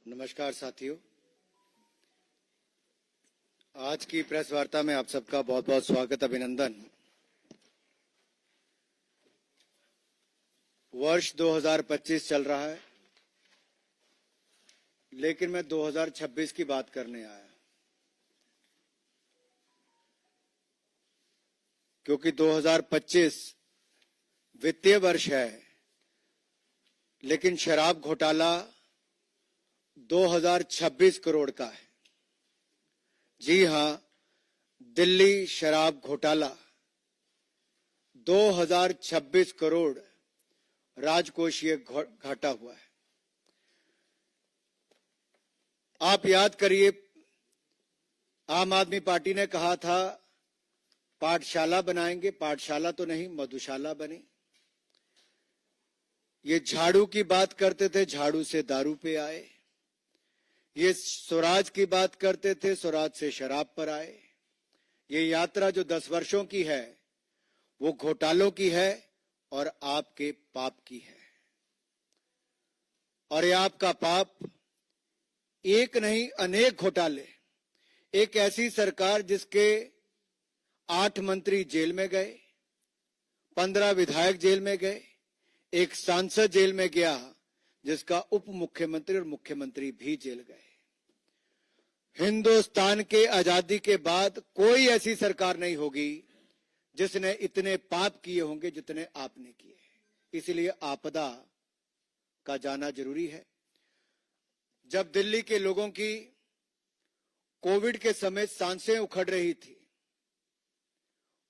नमस्कार साथियों, आज की प्रेस वार्ता में आप सबका बहुत बहुत स्वागत, अभिनंदन। वर्ष 2025 चल रहा है, लेकिन मैं 2026 की बात करने आया, क्योंकि 2025 वित्तीय वर्ष है, लेकिन शराब घोटाला 2026 करोड़ का है। जी हां, दिल्ली शराब घोटाला 2026 करोड़ राजकोषीय घाटा हुआ है। आप याद करिए, आम आदमी पार्टी ने कहा था पाठशाला बनाएंगे, पाठशाला तो नहीं, मधुशाला बनी। ये झाड़ू की बात करते थे, झाड़ू से दारू पे आए। ये स्वराज की बात करते थे, स्वराज से शराब पर आए। ये यात्रा जो 10 वर्षों की है, वो घोटालों की है और आपके पाप की है। और ये आपका पाप एक नहीं, अनेक घोटाले। एक ऐसी सरकार जिसके 8 मंत्री जेल में गए, 15 विधायक जेल में गए, एक सांसद जेल में गया, जिसका उप मुख्यमंत्री और मुख्यमंत्री भी जेल गए। हिंदुस्तान के आजादी के बाद कोई ऐसी सरकार नहीं होगी जिसने इतने पाप किए होंगे जितने आपने किए। इसलिए आपदा का जाना जरूरी है। जब दिल्ली के लोगों की कोविड के समय सांसें उखड़ रही थी,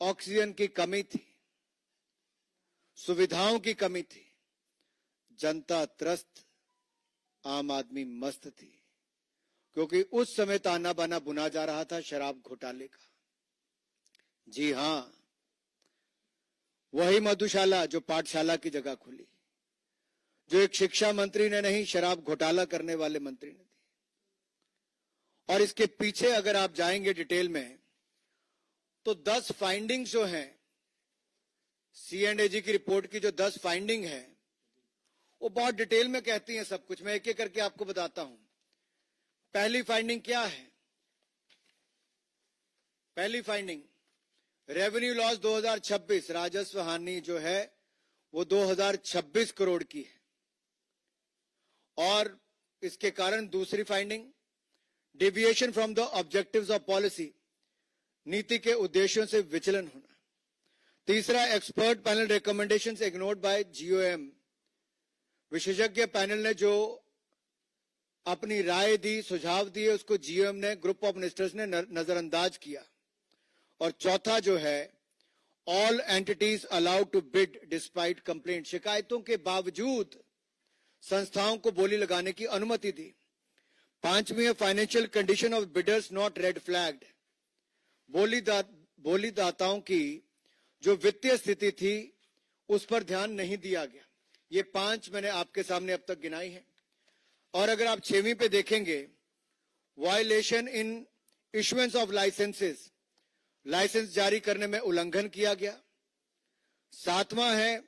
ऑक्सीजन की कमी थी, सुविधाओं की कमी थी, जनता त्रस्त, आम आदमी मस्त थी, क्योंकि उस समय ताना बाना बुना जा रहा था शराब घोटाले का। जी हां, वही मधुशाला जो पाठशाला की जगह खुली, जो एक शिक्षा मंत्री ने नहीं, शराब घोटाला करने वाले मंत्री ने दी। और इसके पीछे अगर आप जाएंगे डिटेल में, तो 10 फाइंडिंग्स जो हैं, C&AG की रिपोर्ट की जो 10 फाइंडिंग है, वो बहुत डिटेल में कहती हैं सब कुछ। मैं एक एक करके आपको बताता हूं। पहली फाइंडिंग क्या है? पहली फाइंडिंग, रेवेन्यू लॉस 2026, राजस्व हानि जो है वो 2026 करोड़ की है। और इसके कारण दूसरी finding, deviation from the objectives of policy, नीति के उद्देश्यों से विचलन होना। तीसरा, expert panel recommendations ignored bye GOM, विशेषज्ञ पैनल ने जो अपनी राय दी, सुझाव दिए, उसको GOM ने, ग्रुप ऑफ मिनिस्टर्स ने नजरअंदाज किया। और चौथा जो है, all entities allowed to bid despite complaint, शिकायतों के बावजूद संस्थाओं को बोली लगाने की अनुमति दी। पांचवी है, financial condition of bidders not red flagged, बोलीदाताओं की जो वित्तीय स्थिति थी उस पर ध्यान नहीं दिया गया। ये 5 मैंने आपके सामने अब तक गिनाई है। और अगर आप 6वीं पे देखेंगे, violation in issuance of licences, licence जारी करने में उल्लंघन किया गया। 7वां है,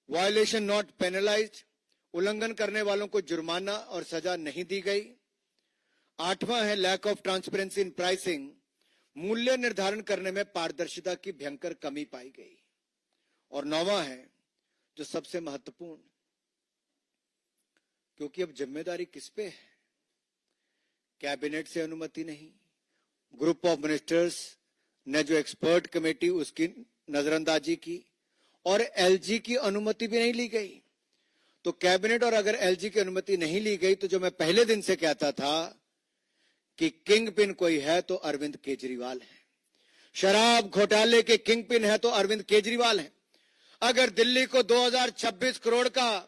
वायलेशन नॉट पेनलाइज्ड, उल्लंघन करने वालों को जुर्माना और सजा नहीं दी गई। 8वां है, lack of transparency in pricing, मूल्य निर्धारण करने में पारदर्शिता की भयंकर कमी पाई गई। और 9वां है, जो सबसे महत्वपूर्ण, क्योंकि अब जिम्मेदारी किस पे है, कैबिनेट से अनुमति नहीं, ग्रुप ऑफ मिनिस्टर्स ने जो एक्सपर्ट कमेटी उसकी नजरअंदाजी की, और LG की अनुमति भी नहीं ली गई। तो कैबिनेट और अगर LG की अनुमति नहीं ली गई, तो जो मैं पहले दिन से कहता था कि किंग पिन कोई है तो अरविंद केजरीवाल है। शराब घोटाले के किंग पिन है तो अरविंद केजरीवाल है। अगर दिल्ली को 2026 करोड़ का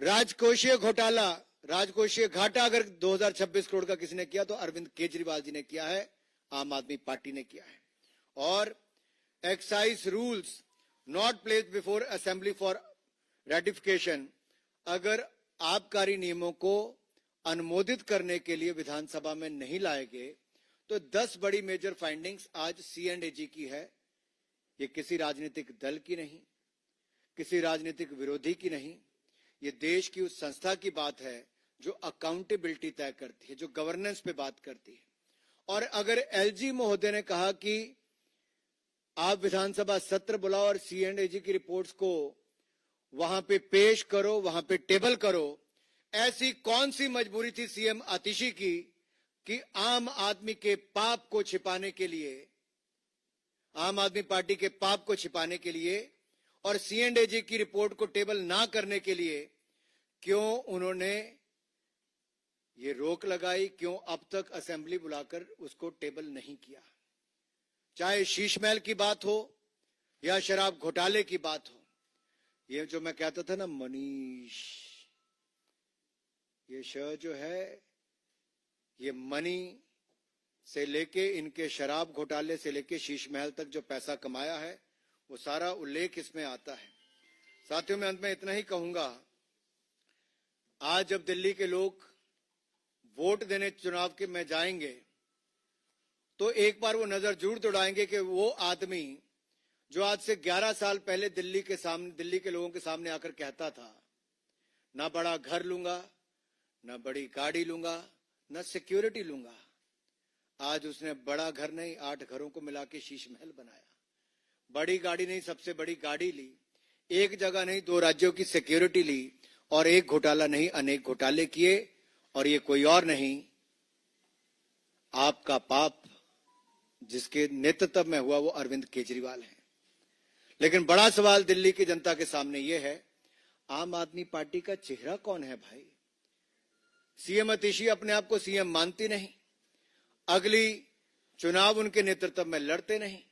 राजकोषीय घोटाला, राजकोषीय घाटा अगर 2026 करोड़ का किसने किया, तो अरविंद केजरीवाल जी ने किया है, आम आदमी पार्टी ने किया है। और excise rules not placed before assembly for ratification, अगर आबकारी नियमों को अनुमोदित करने के लिए विधानसभा में नहीं लाए गए, तो 10 बड़ी मेजर फाइंडिंग्स आज C&AG की है। ये किसी राजनीतिक दल की नहीं, किसी राजनीतिक विरोधी की नहीं, ये देश की उस संस्था की बात है जो अकाउंटेबिलिटी तय करती है, जो गवर्नेंस पे बात करती है। और अगर एलजी महोदय ने कहा कि आप विधानसभा सत्र बुलाओ और C&AG की रिपोर्ट्स को वहां पे पेश करो, वहां पे टेबल करो, ऐसी कौन सी मजबूरी थी सीएम आतिशी की कि आम आदमी के पाप को छिपाने के लिए, आम आदमी पार्टी के पाप को छिपाने के लिए और C&AG की रिपोर्ट को टेबल ना करने के लिए क्यों उन्होंने ये रोक लगाई, क्यों अब तक असेंबली बुलाकर उसको टेबल नहीं किया? चाहे शीश महल की बात हो या शराब घोटाले की बात हो, ये जो मैं कहता था ना मनीष, ये श जो है, ये मनी से लेके इनके शराब घोटाले से लेके शीश महल तक जो पैसा कमाया है वो सारा उल्लेख इसमें आता है। साथियों, मैं अंत में इतना ही कहूंगा, आज जब दिल्ली के लोग वोट देने चुनाव के में जाएंगे तो एक बार वो नजर जरूर दौड़ाएंगे कि वो आदमी जो आज से 11 साल पहले दिल्ली के लोगों के सामने आकर कहता था, ना बड़ा घर लूंगा, ना बड़ी गाड़ी लूंगा, ना सिक्योरिटी लूंगा, आज उसने बड़ा घर नहीं 8 घरों को मिला के शीश महल बनाया। बड़ी गाड़ी नहीं, सबसे बड़ी गाड़ी ली, एक जगह नहीं 2 राज्यों की सिक्योरिटी ली, और एक घोटाला नहीं अनेक घोटाले किए। और ये कोई और नहीं, आपका पाप जिसके नेतृत्व में हुआ वो अरविंद केजरीवाल है। लेकिन बड़ा सवाल दिल्ली की जनता के सामने ये है, आम आदमी पार्टी का चेहरा कौन है भाई? सीएम आतिशी अपने आप को सीएम मानती नहीं, अगली चुनाव उनके नेतृत्व में लड़ते नहीं,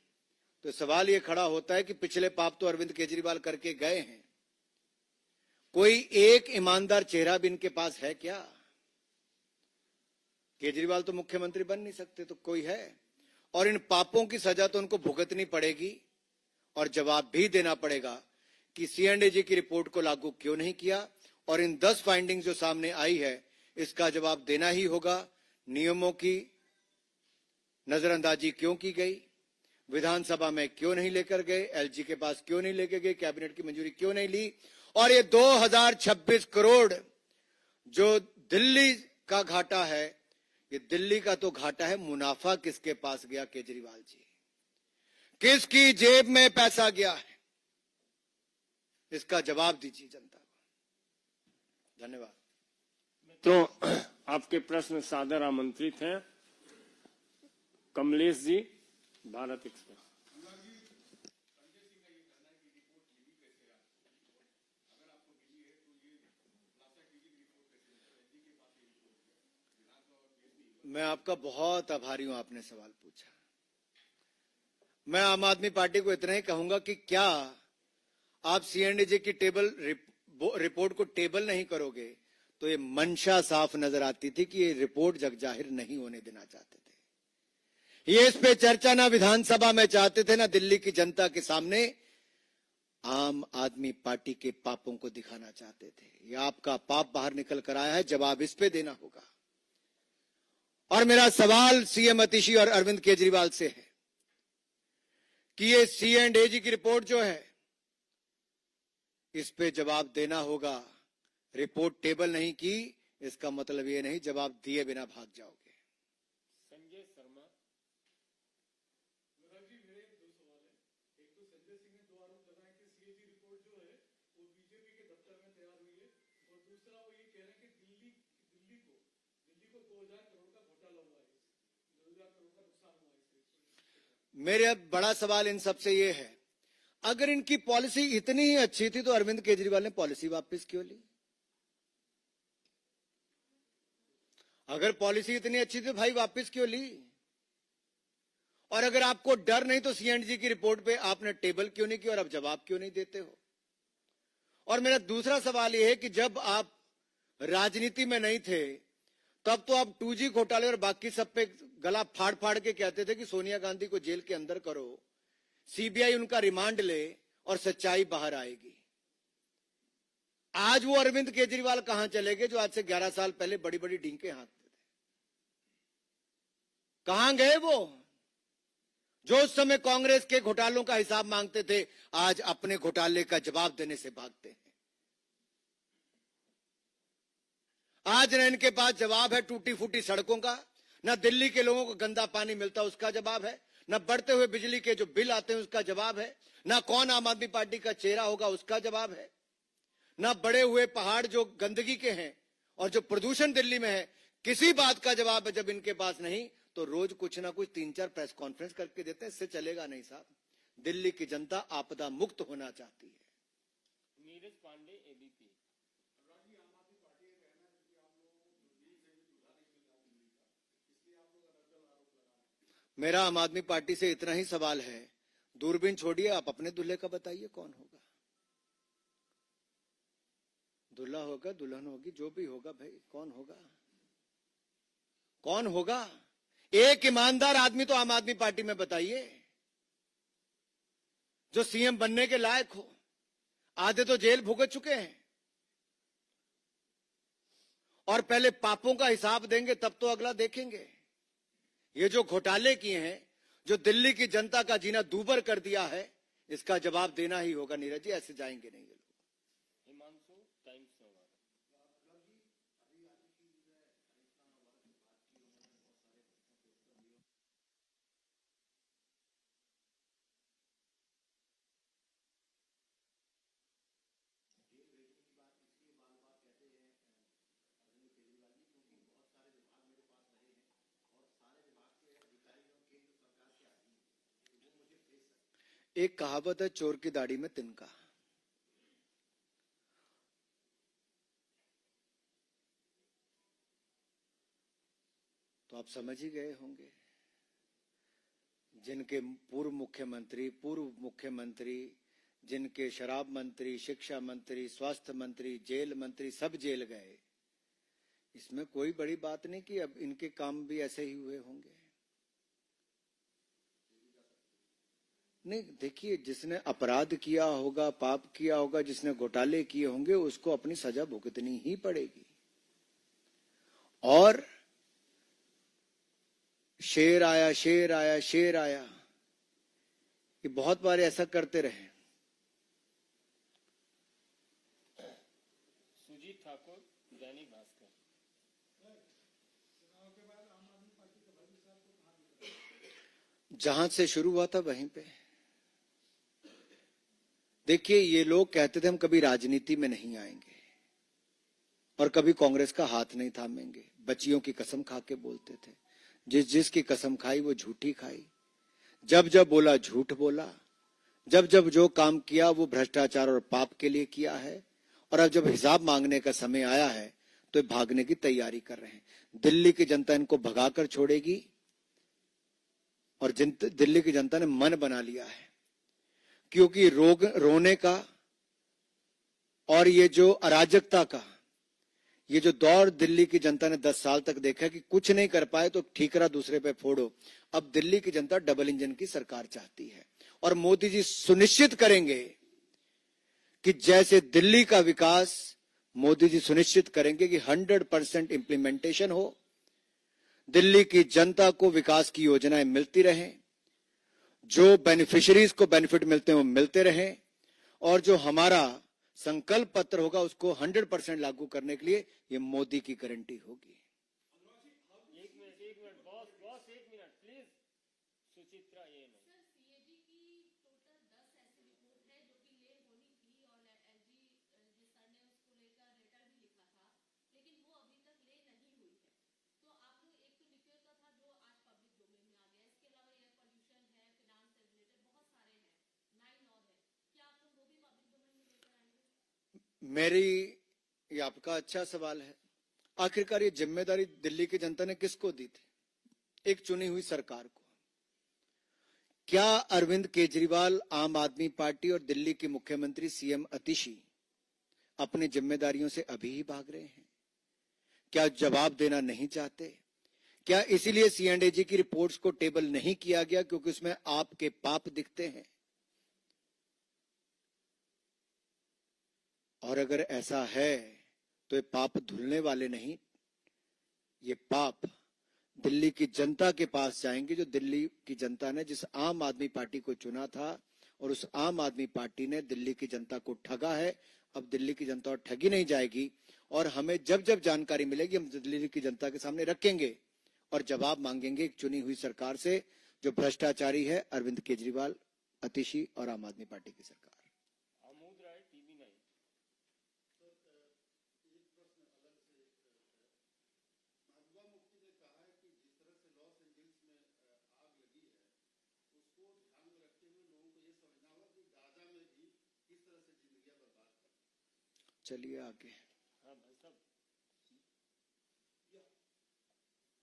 तो सवाल ये खड़ा होता है कि पिछले पाप तो अरविंद केजरीवाल करके गए हैं, कोई एक ईमानदार चेहरा भी इनके पास है क्या? केजरीवाल तो मुख्यमंत्री बन नहीं सकते, तो कोई है? और इन पापों की सजा तो उनको भुगतनी पड़ेगी और जवाब भी देना पड़ेगा कि C&AG की रिपोर्ट को लागू क्यों नहीं किया, और इन 10 फाइंडिंग्स जो सामने आई है इसका जवाब देना ही होगा। नियमों की नजरअंदाजी क्यों की गई, विधानसभा में क्यों नहीं लेकर गए, एलजी के पास क्यों नहीं लेकर गए, कैबिनेट की मंजूरी क्यों नहीं ली, और ये 2026 करोड़ जो दिल्ली का घाटा है, ये दिल्ली का तो घाटा है, मुनाफा किसके पास गया केजरीवाल जी? किसकी जेब में पैसा गया है? इसका जवाब दीजिए जनता को। धन्यवाद। तो आपके प्रश्न सादर आमंत्रित हैं। कमलेश जी, भारत एक्सप्रेस। मैं आपका बहुत आभारी हूं, आपने सवाल पूछा। मैं आम आदमी पार्टी को इतना ही कहूंगा कि क्या आप C&AG की रिपोर्ट को टेबल नहीं करोगे तो ये मंशा साफ नजर आती थी कि ये रिपोर्ट जग जाहिर नहीं होने देना चाहते थे। ये इस पे चर्चा ना विधानसभा में चाहते थे, ना दिल्ली की जनता के सामने आम आदमी पार्टी के पापों को दिखाना चाहते थे। ये आपका पाप बाहर निकल कर आया है, जवाब इस पे देना होगा। और मेरा सवाल सीएम आतिशी और अरविंद केजरीवाल से है कि ये C&AG की रिपोर्ट जो है इस पे जवाब देना होगा। रिपोर्ट टेबल नहीं की, इसका मतलब ये नहीं जवाब दिए बिना भाग जाओगे। संजय शर्मा। जी, मेरे 2 सवाल है। एक तो संजय सिंह ने 2 आरोप लगाए कि CAG रिपोर्ट जो है वो बीजेपी के दफ्तर में तैयार हुई है, और दूसरा वो ये कह रहे हैं कि दिल्ली को 2000 करोड़ का घोटाला हुआ है, 2000 करोड़ का नुकसान हुआ है इससे। मेरा बड़ा सवाल इन सबसे ये है, अगर इनकी पॉलिसी इतनी ही अच्छी थी तो अरविंद केजरीवाल ने पॉलिसी वापस क्यों ली? अगर पॉलिसी इतनी अच्छी थी तो भाई वापस क्यों ली? और अगर आपको डर नहीं तो C&AG की रिपोर्ट पे आपने टेबल क्यों नहीं किया और अब जवाब क्यों नहीं देते हो? और मेरा दूसरा सवाल यह है कि जब आप राजनीति में नहीं थे तब तो आप 2G घोटाले और बाकी सब पे गला फाड़ फाड़ के कहते थे कि सोनिया गांधी को जेल के अंदर करो, CBI उनका रिमांड ले और सच्चाई बाहर आएगी। आज वो अरविंद केजरीवाल कहां चले गए जो आज से 11 साल पहले बड़ी बड़ी डींके हाँकते थे? कहां गए वो जो उस समय कांग्रेस के घोटालों का हिसाब मांगते थे, आज अपने घोटाले का जवाब देने से भागते हैं? आज न इनके पास जवाब है टूटी फूटी सड़कों का, न दिल्ली के लोगों को गंदा पानी मिलता उसका जवाब है, न बढ़ते हुए बिजली के जो बिल आते हैं उसका जवाब है, न कौन आम आदमी पार्टी का चेहरा होगा उसका जवाब है, न बड़े हुए पहाड़ जो गंदगी के हैं और जो प्रदूषण दिल्ली में है, किसी बात का जवाब है जब इनके पास नहीं तो रोज कुछ ना कुछ 3-4 प्रेस कॉन्फ्रेंस करके देते हैं। इससे चलेगा नहीं साहब। दिल्ली की जनता आपदा मुक्त होना चाहती है। नीरज पांडे, एबीपी। मेरा आम आदमी पार्टी से इतना ही सवाल है, दूरबीन छोड़िए, आप अपने दूल्हे का बताइए कौन होगा। दूल्हा होगा, दुल्हन होगी, जो भी होगा भाई, कौन होगा, कौन होगा? एक ईमानदार आदमी तो आम आदमी पार्टी में बताइए जो सीएम बनने के लायक हो। आधे तो जेल भुगत चुके हैं और पहले पापों का हिसाब देंगे तब तो अगला देखेंगे। ये जो घोटाले किए हैं, जो दिल्ली की जनता का जीना दूभर कर दिया है, इसका जवाब देना ही होगा। नीरज जी, ऐसे जाएंगे नहीं ये लोग। हिमांशु, टाइम्स नवा। एक कहावत है, चोर की दाढ़ी में तिनका। तो आप समझ ही गए होंगे, जिनके पूर्व मुख्यमंत्री, जिनके शराब मंत्री, शिक्षा मंत्री, स्वास्थ्य मंत्री, जेल मंत्री सब जेल गए। इसमें कोई बड़ी बात नहीं कि अब इनके काम भी ऐसे ही हुए होंगे। नहीं, देखिए, जिसने अपराध किया होगा, पाप किया होगा, जिसने घोटाले किए होंगे, उसको अपनी सजा भुगतनी ही पड़ेगी। और शेर आया, शेर आया, शेर आया, ये बहुत बार ऐसा करते रहे। सुजीत ठाकुर, दैनिक भास्कर। जहां से शुरू हुआ था वहीं पे। देखिए, ये लोग कहते थे हम कभी राजनीति में नहीं आएंगे और कभी कांग्रेस का हाथ नहीं थामेंगे। बच्चियों की कसम खा के बोलते थे। जिसकी कसम खाई वो झूठी खाई। जब जब बोला झूठ बोला। जब जब जो काम किया वो भ्रष्टाचार और पाप के लिए किया है। और अब जब हिसाब मांगने का समय आया है तो भागने की तैयारी कर रहे हैं। दिल्ली की जनता इनको भगाकर छोड़ेगी और दिल्ली की जनता ने मन बना लिया है, क्योंकि रोने का और ये जो अराजकता का ये जो दौर दिल्ली की जनता ने 10 साल तक देखा कि कुछ नहीं कर पाए तो ठीकरा दूसरे पे फोड़ो। अब दिल्ली की जनता डबल इंजन की सरकार चाहती है और मोदी जी सुनिश्चित करेंगे कि जैसे दिल्ली का विकास मोदी जी सुनिश्चित करेंगे कि 100% इंप्लीमेंटेशन हो, दिल्ली की जनता को विकास की योजनाएं मिलती रहें, जो बेनिफिशियरीज को बेनिफिट मिलते हैं वो मिलते रहें, और जो हमारा संकल्प पत्र होगा उसको 100% लागू करने के लिए ये मोदी की गारंटी होगी। एक मिनट बॉस एक मिनट प्लीज। सुचित्रा, ये नहीं। ये आपका अच्छा सवाल है। आखिरकार ये जिम्मेदारी दिल्ली की जनता ने किसको दी थी? एक चुनी हुई सरकार को। क्या अरविंद केजरीवाल, आम आदमी पार्टी और दिल्ली के मुख्यमंत्री सीएम आतिशी अपनी जिम्मेदारियों से अभी ही भाग रहे हैं? क्या जवाब देना नहीं चाहते? क्या इसीलिए C&AG की रिपोर्ट्स को टेबल नहीं किया गया क्योंकि उसमें आपके पाप दिखते हैं? और अगर ऐसा है तो ये पाप धुलने वाले नहीं, ये पाप दिल्ली की जनता के पास जाएंगे, जो दिल्ली की जनता ने जिस आम आदमी पार्टी को चुना था और उस आम आदमी पार्टी ने दिल्ली की जनता को ठगा है, अब दिल्ली की जनता और ठगी नहीं जाएगी, और हमें जब जब जानकारी मिलेगी हम दिल्ली की जनता के सामने रखेंगे और जवाब मांगेंगे एक चुनी हुई सरकार से जो भ्रष्टाचारी है, अरविंद केजरीवाल, अतिशी और आम आदमी पार्टी की सरकार। अमूद राय, TV9। चलिए आगे। हाँ भाई साहब,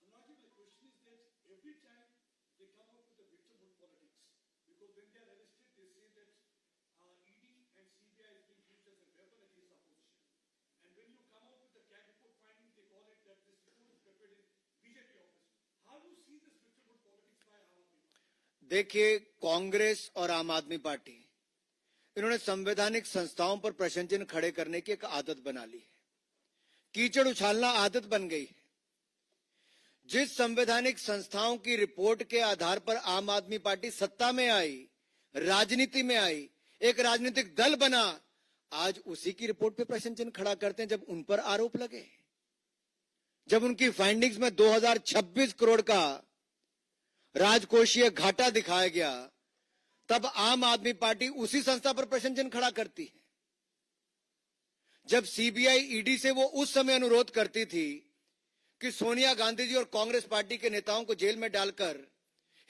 Anurag, my question is that every time they come up with a victimhood politics, because when they are arrested, they say that ED and CBI is being used as a weapon against the opposition. And when you come out with the CAG report findings, they call it that this report is prepared in BJP office. How do you see this victimhood politics by Aam Aadmi Party? देखिए, कांग्रेस और आम आदमी party इन्होंने संवैधानिक संस्थाओं पर प्रश्न चिन्ह खड़े करने की एक आदत बना ली है। कीचड़ उछालना आदत बन गई है। जिस संवैधानिक संस्थाओं की रिपोर्ट के आधार पर आम आदमी पार्टी सत्ता में आई, राजनीति में आई, एक राजनीतिक दल बना, आज उसी की रिपोर्ट पे प्रश्न चिन्ह खड़ा करते हैं जब उन पर आरोप लगे। जब उनकी फाइंडिंग्स में 2026 करोड़ का राजकोषीय घाटा दिखाया गया, तब आम आदमी पार्टी उसी संस्था पर प्रश्न चिन्ह खड़ा करती है। जब सीबीआई ईडी से वो उस समय अनुरोध करती थी कि सोनिया गांधी जी और कांग्रेस पार्टी के नेताओं को जेल में डालकर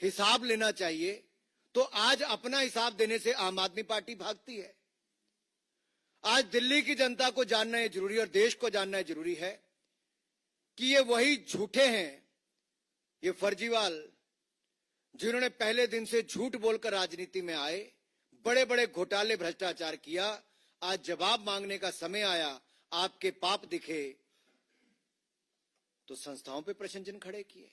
हिसाब लेना चाहिए, तो आज अपना हिसाब देने से आम आदमी पार्टी भागती है। आज दिल्ली की जनता को जानना है जरूरी और देश को जानना है जरूरी है कि ये वही झूठे हैं, ये फर्जीवाल जिन्होंने पहले दिन से झूठ बोलकर राजनीति में आए, बड़े बड़े घोटाले भ्रष्टाचार किया। आज जवाब मांगने का समय आया, आपके पाप दिखे तो संस्थाओं पे प्रश्न चिन्ह खड़े किए।